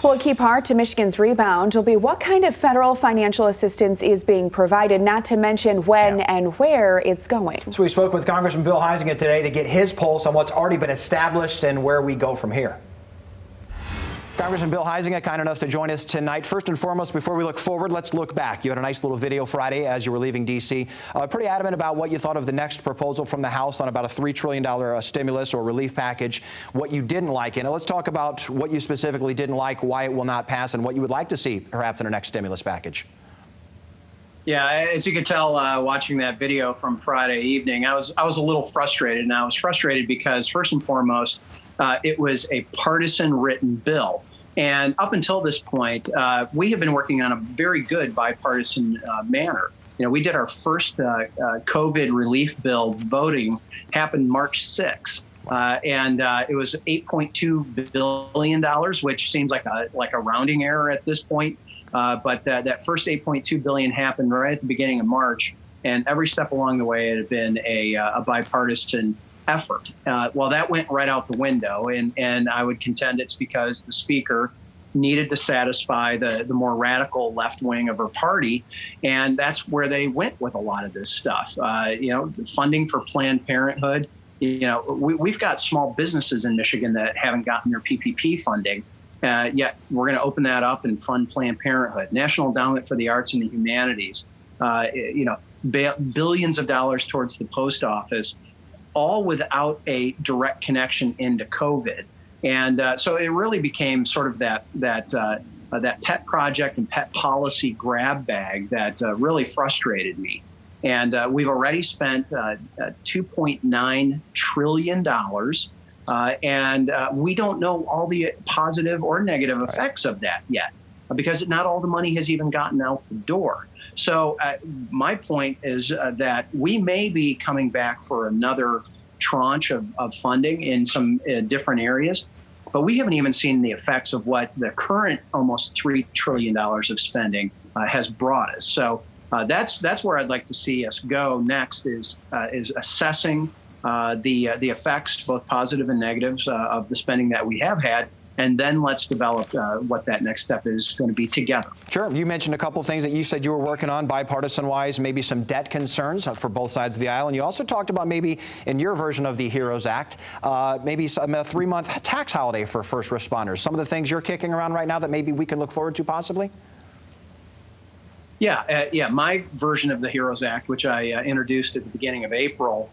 Well, a key part to Michigan's rebound will be what kind of federal financial assistance is being provided, not to mention when and where it's going. So we spoke with Congressman Bill Huizenga today to get his pulse on what's already been established and where we go from here. Congressman Bill Huizenga, kind enough to join us tonight. First and foremost, before we look forward, let's look back. You had a nice little video Friday as you were leaving D.C. Pretty adamant about what you thought of the next proposal from the House on about a $3 trillion stimulus or relief package, what you didn't like in it. Let's talk about what you specifically didn't like, why it will not pass, and what you would like to see perhaps in our next stimulus package. Yeah, as you could tell watching that video from Friday evening, I was a little frustrated, and I was frustrated because first and foremost, it was a partisan written bill. And up until this point, we have been working on a very good bipartisan manner. You know, we did our first COVID relief bill voting happened March 6th. And it was $8.2 billion, which seems like a rounding error at this point. But that first $8.2 billion happened right at the beginning of March. And every step along the way, it had been a bipartisan effort. Well, that went right out the window, and I would contend it's because the speaker needed to satisfy the more radical left wing of her party, and that's where they went with a lot of this stuff. You know, funding for Planned Parenthood. You know, we've got small businesses in Michigan that haven't gotten their PPP funding, yet we're going to open that up and fund Planned Parenthood. National Endowment for the Arts and the Humanities. You know, billions of dollars towards the post office, all without a direct connection into COVID. And so it really became sort of that pet project and pet policy grab bag that really frustrated me. And we've already spent $2.9 trillion. And we don't know all the positive or negative effects of that yet, because not all the money has even gotten out the door. So my point is that we may be coming back for another tranche of funding in some different areas, but we haven't even seen the effects of what the current almost $3 trillion of spending has brought us. So that's where I'd like to see us go next is assessing the effects, both positive and negatives, of the spending that we have had. And then let's develop what that next step is going to be together. Sure. You mentioned a couple of things that you said you were working on bipartisan-wise, maybe some debt concerns for both sides of the aisle. And you also talked about maybe in your version of the HEROES Act, maybe a 3-month tax holiday for first responders. Some of the things you're kicking around right now that maybe we can look forward to possibly? Yeah. My version of the HEROES Act, which I introduced at the beginning of April,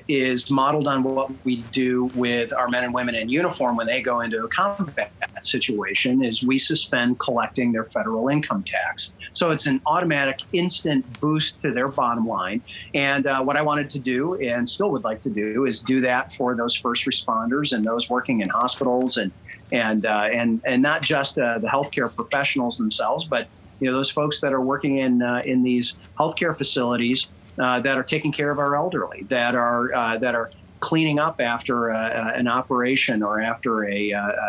is modeled on what we do with our men and women in uniform when they go into a combat situation, is we suspend collecting their federal income tax. So it's an automatic instant boost to their bottom line. And what I wanted to do and still would like to do is do that for those first responders and those working in hospitals and not just the healthcare professionals themselves, but those folks that are working in these healthcare facilities that are taking care of our elderly, that are cleaning up after an operation or after a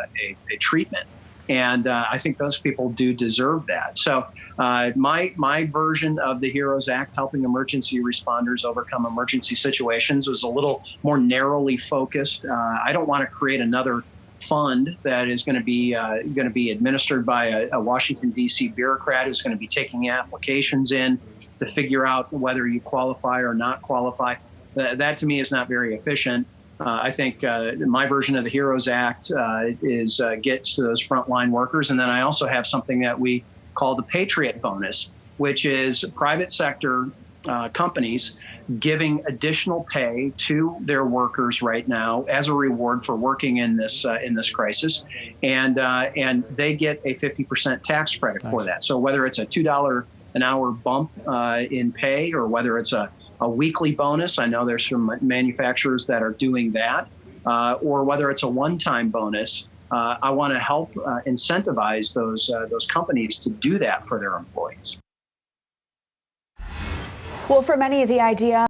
treatment. And I think those people do deserve that. So my version of the HEROES Act, helping emergency responders overcome emergency situations, was a little more narrowly focused. I don't want to create another fund that is going to be administered by a Washington, D.C. bureaucrat who's going to be taking applications in to figure out whether you qualify or not qualify. That to me is not very efficient. I think my version of the HEROES Act gets to those frontline workers. And then I also have something that we call the Patriot Bonus, which is private sector companies giving additional pay to their workers right now as a reward for working in this crisis, and they get a 50% tax credit for that. So whether it's a $2 an hour bump in pay, or whether it's a weekly bonus, I know there's some manufacturers that are doing that, or whether it's a one-time bonus, I want to help incentivize those companies to do that for their employees. Well, for many, the idea